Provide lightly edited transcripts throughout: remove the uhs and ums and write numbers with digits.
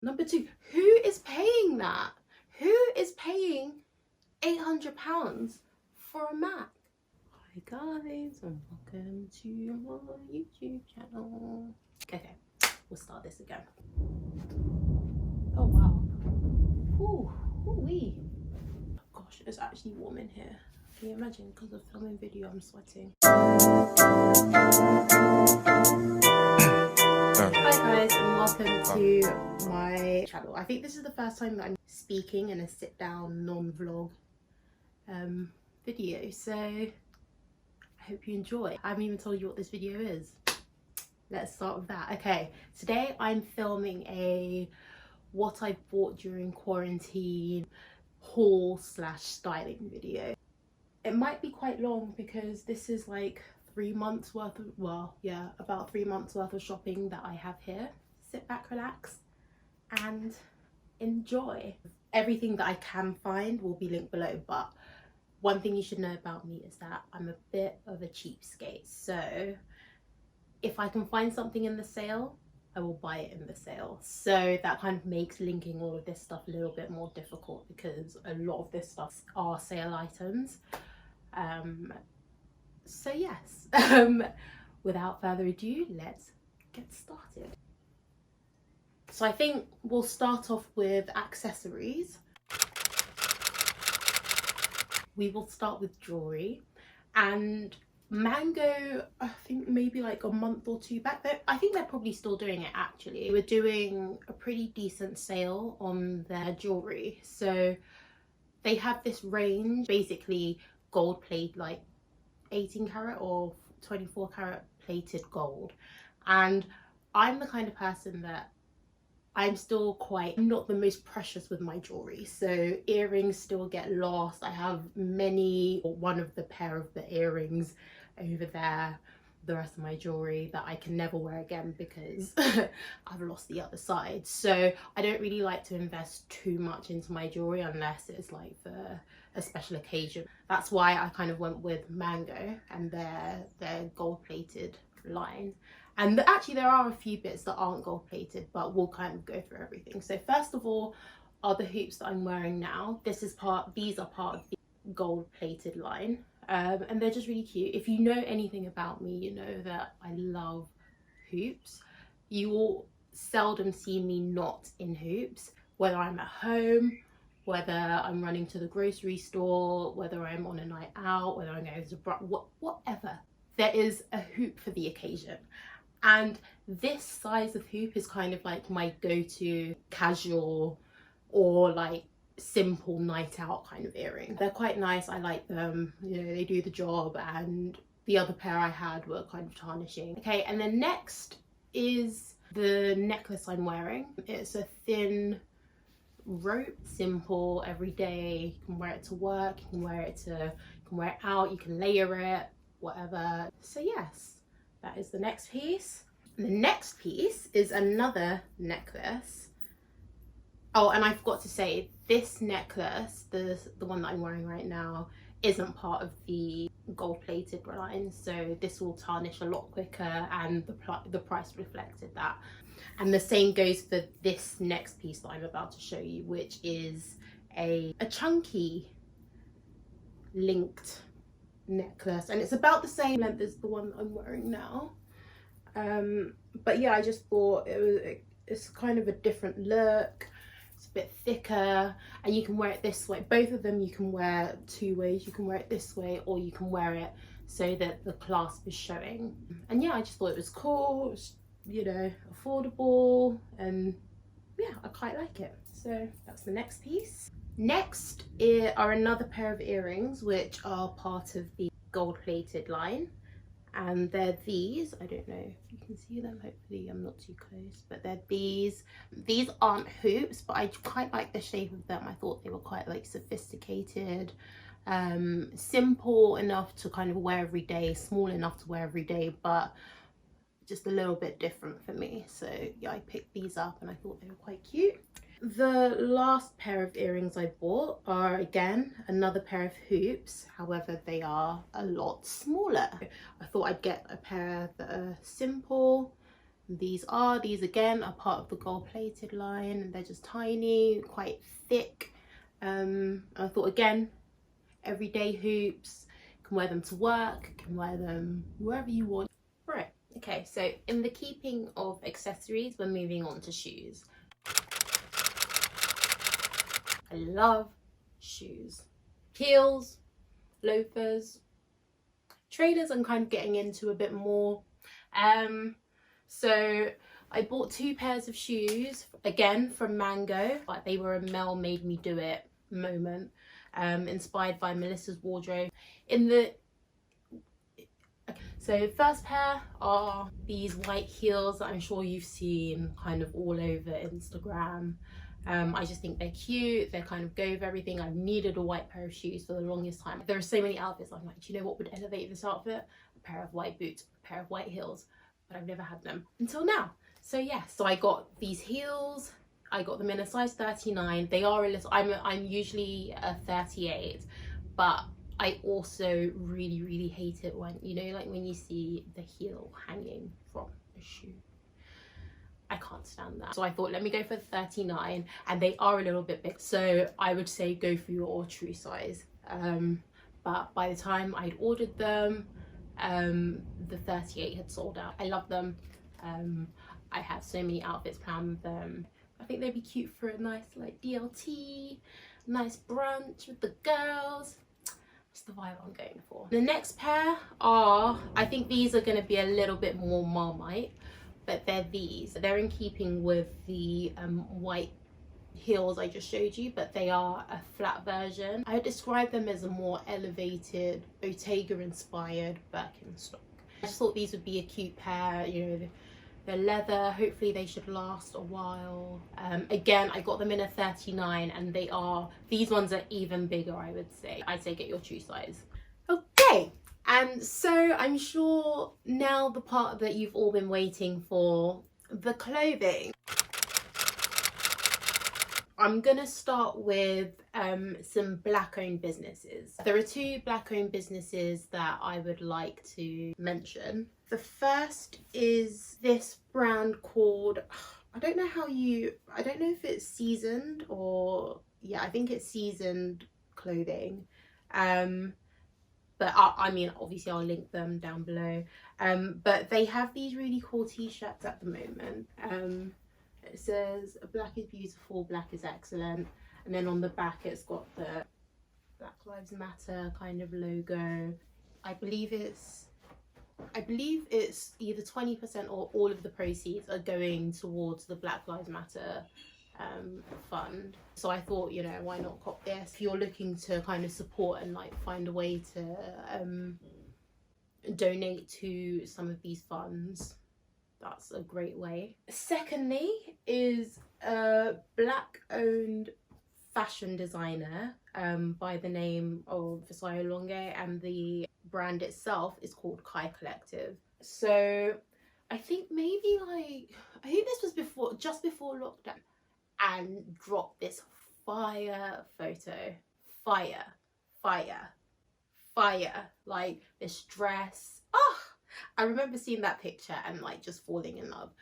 Number two, who is paying that? Who is paying £800 for a Mac? Hi guys, and welcome to my YouTube channel. Okay, we'll start this again. Oh wow. Ooh, ooh-wee. Gosh, it's actually warm in here. Can you imagine? Because of filming video, I'm sweating. Hi guys, and welcome to my channel. I think this is the first time that I'm speaking in a sit-down non-vlog video, so I hope you enjoy. I haven't even told you what this video is. Let's start with that. Okay, today I'm filming a what I bought during quarantine haul slash styling video. It might be quite long because this is like 3 months worth of, well, yeah, about 3 months worth of shopping that I have here. Sit back, relax, and enjoy. Everything that I can find will be linked below, but one thing you should know about me is that I'm a bit of a cheapskate. So if I can find something in the sale, I will buy it in the sale. So that kind of makes linking all of this stuff a little bit more difficult because a lot of this stuff are sale items. So yes, without further ado, let's get started. So I think we'll start off with accessories. We will start with jewelry, and Mango, I think maybe like a month or two back, I think they're probably still doing it actually. They were doing a pretty decent sale on their jewelry. So they have this range, basically gold plate, like 18 karat or 24 karat plated gold. And I'm the kind of person that I'm still quite not the most precious with my jewelry, so earrings still get lost. I have many, or one of the pair of the earrings over there, the rest of my jewelry that I can never wear again because I've lost the other side. So I don't really like to invest too much into my jewelry unless it's like for a special occasion. That's why I kind of went with Mango and their gold plated line. And actually there are a few bits that aren't gold plated, but we'll kind of go through everything. So first of all are the hoops that I'm wearing now. These are part of the gold plated line. And they're just really cute. If you know anything about me, you know that I love hoops. You will seldom see me not in hoops, whether I'm at home, whether I'm running to the grocery store, whether I'm on a night out, whether I'm going to whatever. There is a hoop for the occasion. And this size of hoop is kind of like my go-to casual or like simple night out kind of earring. They're quite nice, I like them, you know, they do the job, and the other pair I had were kind of tarnishing. Okay, and then next is the necklace I'm wearing. It's a thin rope, simple, everyday. You can wear it to work, you can wear it out, you can layer it, whatever. So yes, that is the next piece. The next piece is another necklace. Oh, and I forgot to say, this necklace, the one that I'm wearing right now, isn't part of the gold plated line, so this will tarnish a lot quicker, and the price reflected that. And the same goes for this next piece that I'm about to show you, which is a chunky linked necklace, and it's about the same length as the one I'm wearing now. But yeah, I just thought it's kind of a different look. It's a bit thicker, and you can wear it this way. Both of them you can wear two ways. You can wear it this way, or you can wear it so that the clasp is showing. And yeah, I just thought it was cool. It was, you know, affordable, and yeah, I quite like it. So that's the next piece. Next are another pair of earrings, which are part of the gold plated line. And they're these. I don't know if you can see them, hopefully I'm not too close, but they're these aren't hoops, but I quite like the shape of them. I thought they were quite like sophisticated, simple enough to kind of wear every day, small enough to wear every day, but just a little bit different for me. So yeah, I picked these up and I thought they were quite cute. The last pair of earrings I bought are again another pair of hoops, however they are a lot smaller. I thought I'd get a pair that are simple, These again are part of the gold plated line, and they're just tiny, quite thick. I thought, again, everyday hoops, can wear them to work, can wear them wherever you want. Right, okay, so in the keeping of accessories, we're moving on to shoes. I love shoes. Heels, loafers, trainers I'm kind of getting into a bit more. So I bought 2 pairs of shoes, again from Mango, but they were a Mel made me do it moment, inspired by Melissa's wardrobe. So first pair are these white heels that I'm sure you've seen kind of all over Instagram. I just think they're cute, they're kind of go with everything. I've needed a white pair of shoes for the longest time. There are so many outfits, I'm like, do you know what would elevate this outfit? A pair of white boots, a pair of white heels, but I've never had them until now. So yeah, so I got these heels, I got them in a size 39. They are a little, I'm usually a 38, but I also really hate it when, you know, like when you see the heel hanging from a shoe. I can't stand that. So I thought, let me go for 39, and they are a little bit big. So I would say go for your true size. But by the time I'd ordered them, the 38 had sold out. I love them. I have so many outfits planned with them. I think they'd be cute for a nice like DLT, nice brunch with the girls. That's the vibe I'm going for. The next pair are, I think these are going to be a little bit more Marmite, but they're these. They're in keeping with the white heels I just showed you, but they are a flat version. I would describe them as a more elevated, Bottega inspired Birkenstock. I just thought these would be a cute pair, you know, they're leather, hopefully they should last a while. Again, I got them in a 39, and these ones are even bigger, I would say. I'd say get your true size. Okay, and so I'm sure now the part that you've all been waiting for, the clothing. I'm gonna start with some black-owned businesses. There are 2 black-owned businesses that I would like to mention. The first is this brand called, I don't know if it's Seasoned or, yeah, I think it's Seasoned Clothing. But I mean, obviously I'll link them down below. But they have these really cool t-shirts at the moment. It says, black is beautiful, black is excellent. And then on the back it's got the Black Lives Matter kind of logo. I believe it's either 20% or all of the proceeds are going towards the Black Lives Matter fund. So I thought, you know, why not cop this? If you're looking to kind of support and like find a way to donate to some of these funds, that's a great way. Secondly is a black owned fashion designer by the name of Versailles Longue, and the brand itself is called Kai Collective. So I think maybe this was just before lockdown, and dropped this fire photo. Fire. Like this dress. Oh, I remember seeing that picture and like just falling in love.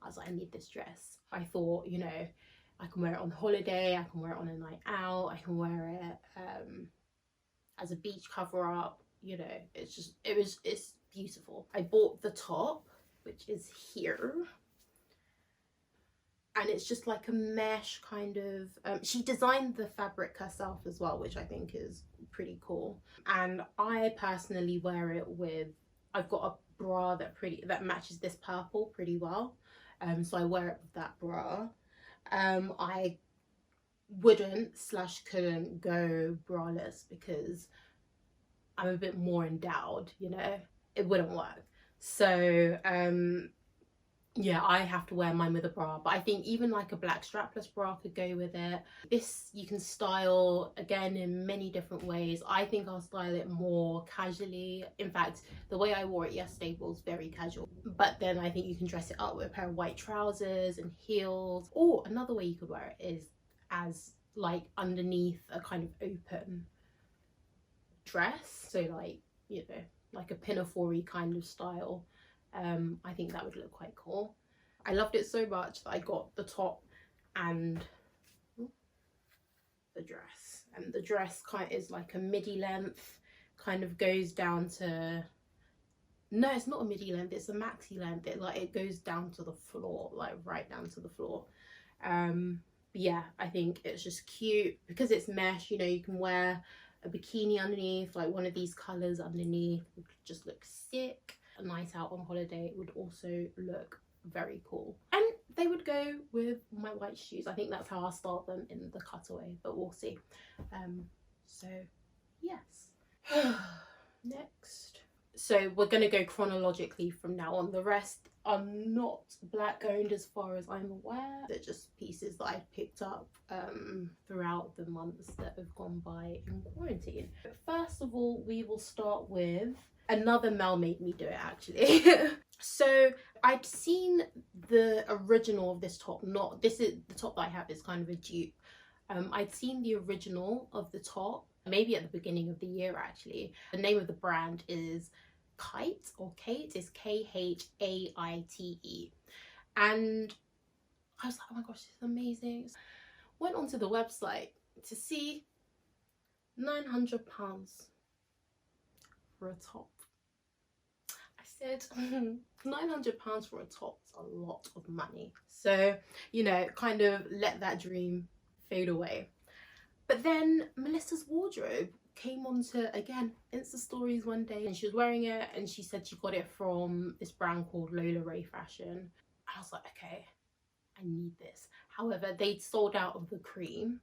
I was like, I need this dress. I thought, you know, I can wear it on holiday, I can wear it on a night out, I can wear it as a beach cover up, you know, it's beautiful. I bought the top, which is here, and it's just like a mesh kind of, she designed the fabric herself as well, which I think is pretty cool. And I personally wear it with, I've got a bra that matches this purple pretty well, so I wear it with that bra. I couldn't go braless because I'm a bit more endowed, you know, it wouldn't work. So yeah, I have to wear mine with a bra, but I think even like a black strapless bra could go with it. This you can style again in many different ways. I think I'll style it more casually. In fact, the way I wore it yesterday was very casual, but then I think you can dress it up with a pair of white trousers and heels. Or another way you could wear it is as like underneath a kind of open dress, so like, you know, like a pinafore-y kind of style. I think that would look quite cool. I loved it so much that I got the top and the dress. And the dress kind of is like a midi length, kind of goes down to, no, it's not a midi length, it's a maxi length. It goes down to the floor, like right down to the floor. But yeah, I think it's just cute because it's mesh. You know, you can wear a bikini underneath, like one of these colors underneath would just look sick. A night out on holiday would also look very cool, and they would go with my white shoes. I think that's how I'll start them in the cutaway, but we'll see. So yes. Next, so we're going to go chronologically from now on. The rest are not black owned as far as I'm aware. They're just pieces that I picked up throughout the months that have gone by in quarantine. But first of all, we will start with, another Mel made me do it actually. So I'd seen the original of this top, not, this is the top that I have is kind of a dupe. I'd seen the original of the top maybe at the beginning of the year actually. The name of the brand is Kite, or Kate, is Khaite, and I was like, oh my gosh, this is amazing. Went onto the website to see £900 for a top. I said £900 for a top is a lot of money, so you know, kind of let that dream fade away. But then Melissa's wardrobe came onto, again, Insta stories one day, and she was wearing it and she said she got it from this brand called Lola Ray Fashion. I was like, okay, I need this. However, they'd sold out of the cream,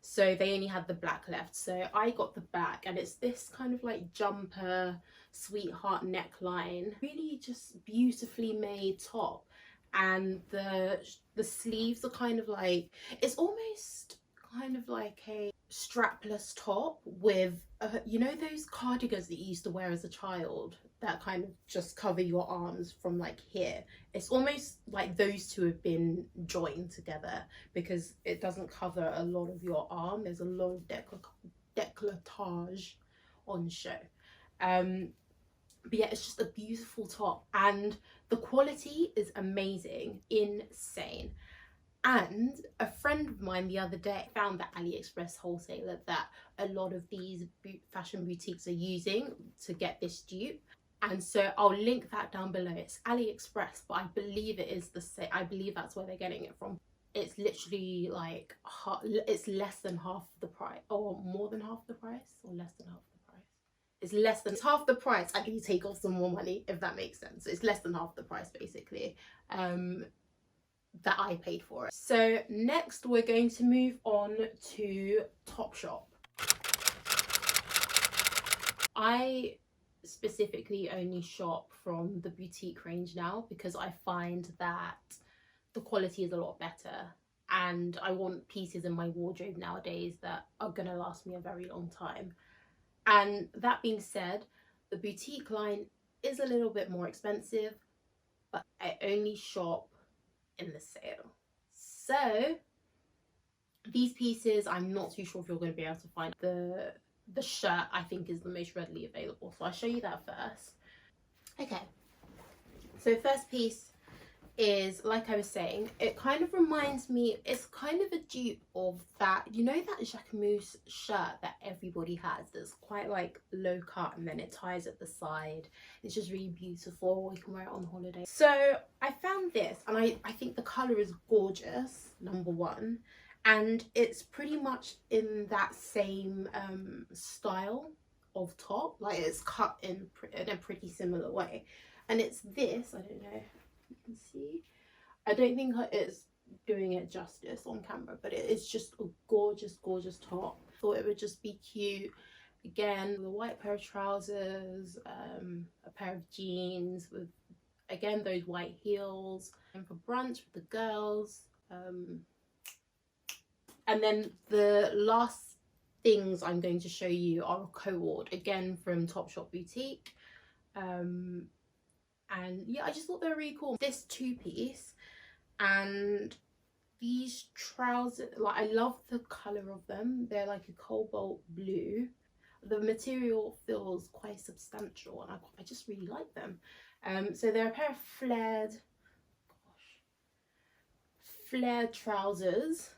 so they only had the black left. So I got the black, and it's this kind of like jumper sweetheart neckline, really just beautifully made top. And the sleeves are kind of like, it's almost kind of like a strapless top with you know those cardigans that you used to wear as a child that kind of just cover your arms from like here? It's almost like those two have been joined together because it doesn't cover a lot of your arm. There's a lot of décolletage on show. But yeah, it's just a beautiful top, and the quality is amazing, insane. And a friend of mine the other day found that AliExpress wholesaler that a lot of these fashion boutiques are using to get this dupe. And so I'll link that down below. It's AliExpress, but I believe it is the same. I believe that's where they're getting it from. It's literally like, it's less than half the price, or more than half the price, or less than half the price. It's half the price. I can take off some more money, if that makes sense. It's less than half the price basically. That I paid for it. So next we're going to move on to Topshop. I specifically only shop from the boutique range now because I find that the quality is a lot better, and I want pieces in my wardrobe nowadays that are gonna last me a very long time. And that being said, the boutique line is a little bit more expensive, but I only shop in the sale. So these pieces, I'm not too sure if you're going to be able to find. The shirt I think is the most readily available, so I'll show you that first. Okay, so first piece is, like I was saying, it kind of reminds me, it's kind of a dupe of that, you know, that Jacquemus shirt that everybody has that's quite like low cut and then it ties at the side. It's just really beautiful. You can wear it on holiday. So I found this, and I think the color is gorgeous, number one, and it's pretty much in that same style of top, like it's cut in a pretty similar way. And it's this, I don't know, you can see, I don't think it's doing it justice on camera, but it is just a gorgeous top. Thought it would just be cute, again with a white pair of trousers, a pair of jeans with, again, those white heels, and for brunch with the girls. And then the last things I'm going to show you are a co-ord, again from Topshop boutique. And yeah, I just thought they were really cool. This two-piece and these trousers, like, I love the color of them. They're like a cobalt blue. The material feels quite substantial, and I just really like them. So they're a pair of flared, gosh, flared trousers.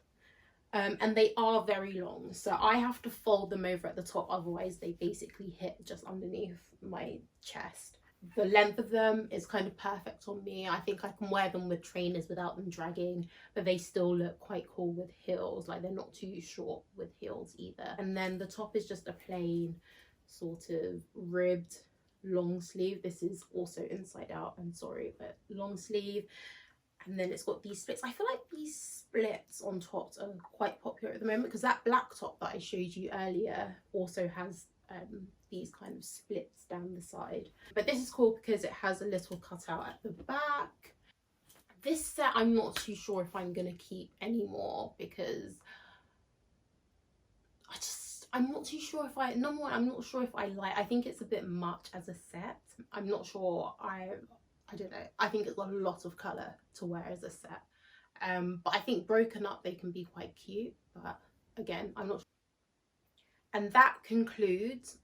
And they are very long, so I have to fold them over at the top, otherwise they basically hit just underneath my chest. The length of them is kind of perfect on me. I think I can wear them with trainers without them dragging, but they still look quite cool with heels. Like, they're not too short with heels either. And then the top is just a plain sort of ribbed long sleeve. This is also inside out, I'm sorry, but long sleeve. And then it's got these splits. I feel like these splits on tops are quite popular at the moment, because that black top that I showed you earlier also has these kind of splits down the side. But this is cool because it has a little cutout at the back. This set I'm not too sure if I'm going to keep anymore, because I'm not too sure if number one, I'm not sure if I think it's a bit much as a set. I'm not sure. I don't know. I think it's a lot of colour to wear as a set. But I think broken up, they can be quite cute. But again, I'm not sure. And that concludes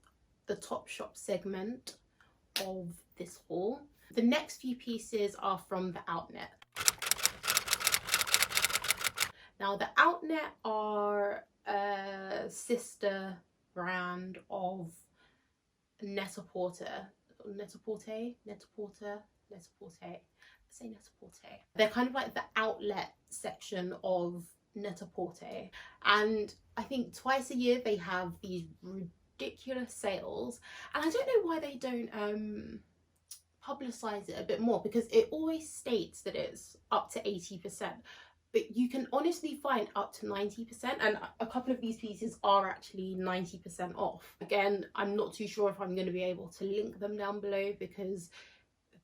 the Topshop segment of this haul. The next few pieces are from the Outnet. Now, the Outnet are a sister brand of Net-a-Porter. They're kind of like the outlet section of Net-a-Porter, and I think twice a year they have these ridiculous sales, and I don't know why they don't publicize it a bit more, because it always states that it's up to 80%, but you can honestly find up to 90%, and a couple of these pieces are actually 90% off. Again, I'm not too sure if I'm going to be able to link them down below, because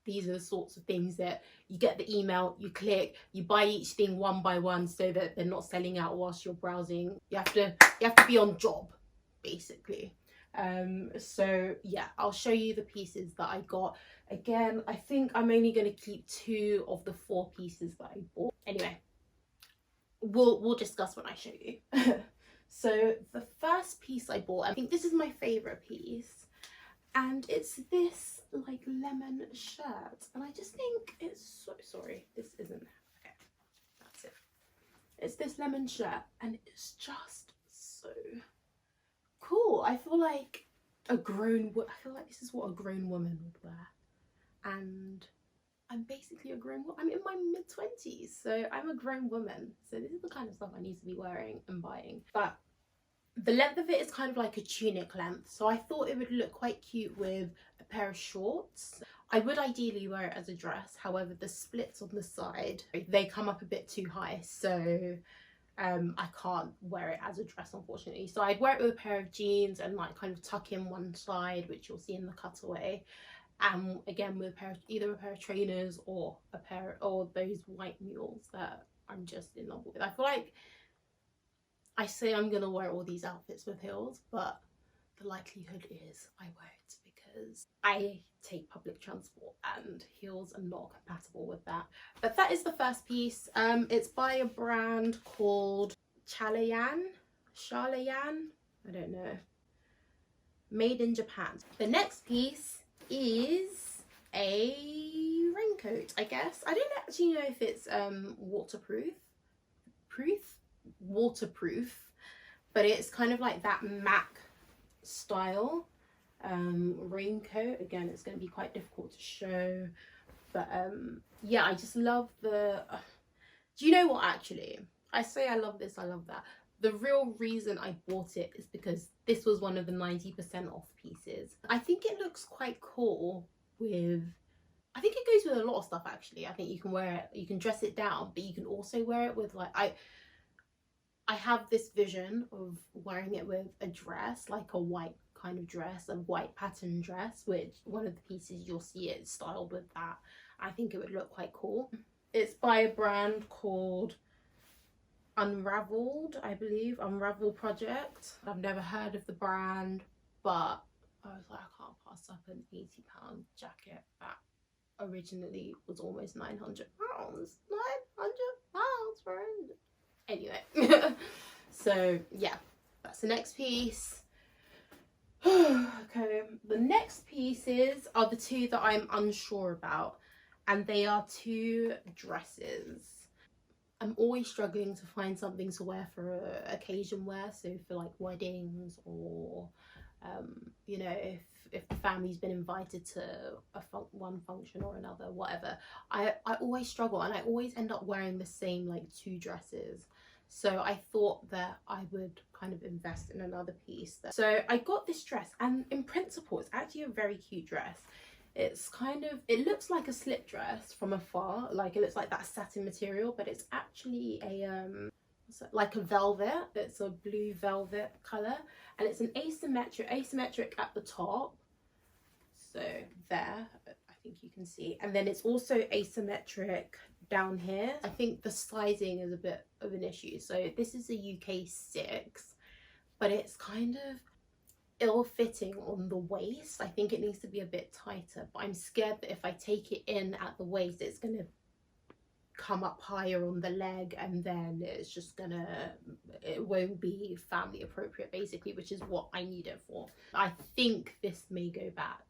these are the sorts of things that you get the email, you click, you buy each thing one by one so that they're not selling out whilst you're browsing. You have to be on job, basically. So yeah, I'll show you the pieces that I got. Again, I think I'm only going to keep 2 of the 4 pieces that I bought. Anyway, we'll discuss when I show you. So the first piece I bought, I think this is my favorite piece, and it's this like lemon shirt, and I just think it's so sorry, this isn't okay, that's it. It's this lemon shirt, and it's just so cool. I feel like I feel like this is what a grown woman would wear, and I'm basically a grown woman. I'm in my mid-20s, so I'm a grown woman, so this is the kind of stuff I need to be wearing and buying. But the length of it is kind of like a tunic length, so I thought it would look quite cute with a pair of shorts. I would ideally wear it as a dress, however the splits on the side, they come up a bit too high, so I can't wear it as a dress, unfortunately. So I'd wear it with a pair of jeans and like kind of tuck in one side, which you'll see in the cutaway, and again with either a pair of trainers or those white mules that I'm just in love with. I feel like I say I'm gonna wear all these outfits with heels, but the likelihood is I won't, because I take public transport and heels are not compatible with that. But that is the first piece. It's by a brand called Shalayan, I don't know, made in Japan. The next piece is a raincoat, I guess. I don't actually know if it's waterproof, but it's kind of like that MAC style raincoat. Again, it's going to be quite difficult to show, but yeah, I just love the do you know what, actually, I say I love this, I love that. The real reason I bought it is because this was one of the 90% off pieces. I think it looks quite cool with, I think it goes with a lot of stuff, actually. I think you can wear it, you can dress it down, but you can also wear it with like, I have this vision of wearing it with a dress, like a white kind of dress, a white pattern dress, which one of the pieces you'll see it styled with that. I think it would look quite cool. It's by a brand called Unraveled, I believe, Unravel Project. I've never heard of the brand, but I was like, I can't pass up an £80 jacket that originally was almost £900. £900 for it. Anyway, so yeah, that's the next piece. Okay, the next pieces are the 2 that I'm unsure about, and they are 2 dresses. I'm always struggling to find something to wear for occasion wear, so for like weddings or you know, if the family's been invited to one function or another, whatever, I always struggle, and I always end up wearing the same like 2 dresses. So I thought that I would kind of invest in another piece. So I got this dress, and in principle it's actually a very cute dress. It's kind of, it looks like a slip dress from afar, like it looks like that satin material, but it's actually a like a velvet. It's a blue velvet color, and it's an asymmetric at the top, so there, I think you can see, and then it's also asymmetric down here. I think the sizing is a bit of an issue. So this is a UK 6, but it's kind of ill-fitting on the waist. I think it needs to be a bit tighter, but I'm scared that if I take it in at the waist, it's gonna come up higher on the leg, and then it's just gonna, it won't be family appropriate basically, which is what I need it for. I think this may go back.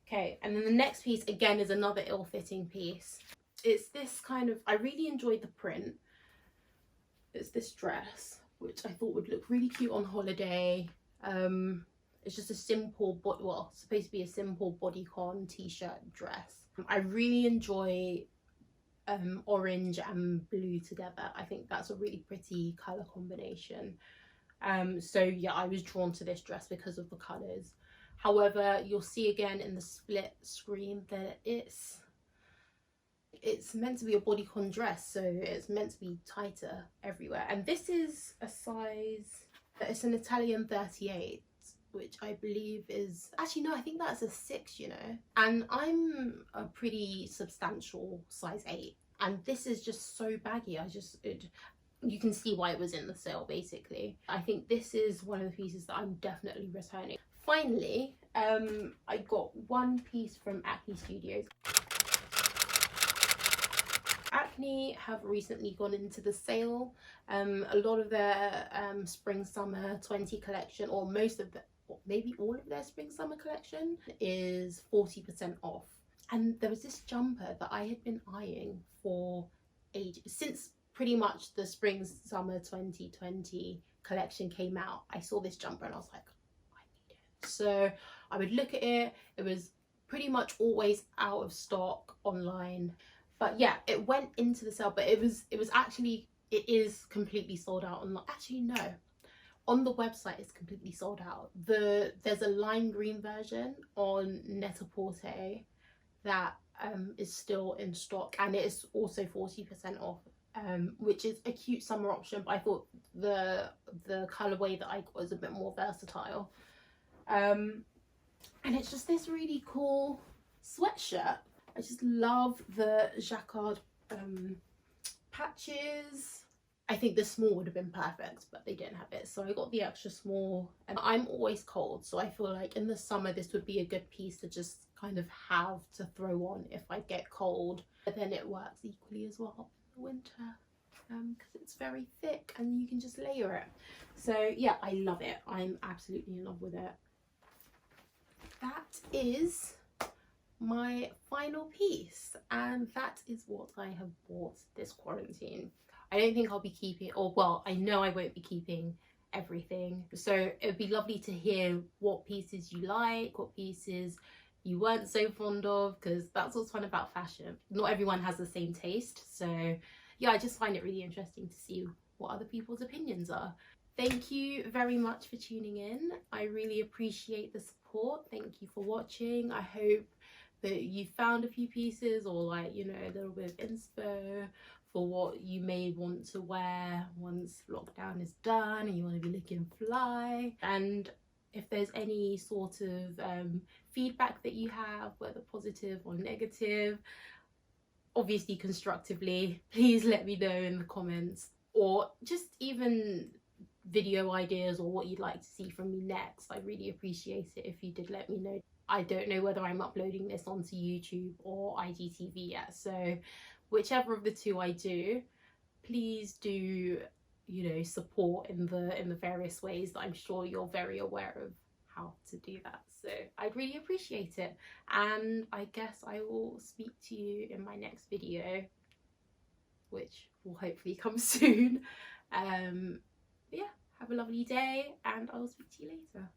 Okay, and then the next piece again is another ill-fitting piece. It's this kind of, I really enjoyed the print. It's this dress, which I thought would look really cute on holiday. It's just a simple, well, it's supposed to be a simple bodycon t-shirt dress. I really enjoy orange and blue together. I think that's a really pretty color combination. So yeah, I was drawn to this dress because of the colors. However, you'll see again in the split screen that it's meant to be a bodycon dress, so it's meant to be tighter everywhere. And this is a size, it's an Italian 38, which I believe is, actually no, I think that's a 6, you know, and I'm a pretty substantial size 8, and this is just so baggy. You can see why it was in the sale basically. I think this is one of the pieces that I'm definitely returning. Finally, I got one piece from Acne Studios. Acne have recently gone into the sale. A lot of their spring summer 20 collection, or most of the, maybe all of their spring summer collection, is 40% off. And there was this jumper that I had been eyeing for ages, since pretty much the spring summer 2020 collection came out. I saw this jumper and I was like, I need it. So I would look at it. It was pretty much always out of stock online. But yeah, it went into the sale, but it is completely sold out online. Actually, no. On the website, it's completely sold out. There's a lime green version on Net-a-Porter that is still in stock, and it is also 40% off, which is a cute summer option. But I thought the colorway that I got was a bit more versatile. And it's just this really cool sweatshirt. I just love the jacquard patches. I think the small would have been perfect, but they didn't have it, so I got the extra small. And I'm always cold, so I feel like in the summer this would be a good piece to just kind of have to throw on if I get cold. But then it works equally as well in the winter, because it's very thick and you can just layer it. So yeah, I love it. I'm absolutely in love with it. That is my final piece, and that is what I have bought this quarantine. I don't think I'll be keeping, or well, I know I won't be keeping everything, so it would be lovely to hear what pieces you like, what pieces you weren't so fond of, because that's what's fun about fashion. Not everyone has the same taste, so yeah, I just find it really interesting to see what other people's opinions are. Thank you very much for tuning in. I really appreciate the support. Thank you for watching. I hope that you found a few pieces, or like, you know, a little bit of inspo for what you may want to wear once lockdown is done and you want to be looking fly. And if there's any sort of feedback that you have, whether positive or negative, obviously constructively, please let me know in the comments, or just even video ideas or what you'd like to see from me next. I really appreciate it if you did let me know. I don't know whether I'm uploading this onto YouTube or IGTV yet, so whichever of the two I do, please do, you know, support in the various ways that I'm sure you're very aware of how to do that. So I'd really appreciate it, and I guess I will speak to you in my next video, which will hopefully come soon. Yeah, have a lovely day and I'll speak to you later.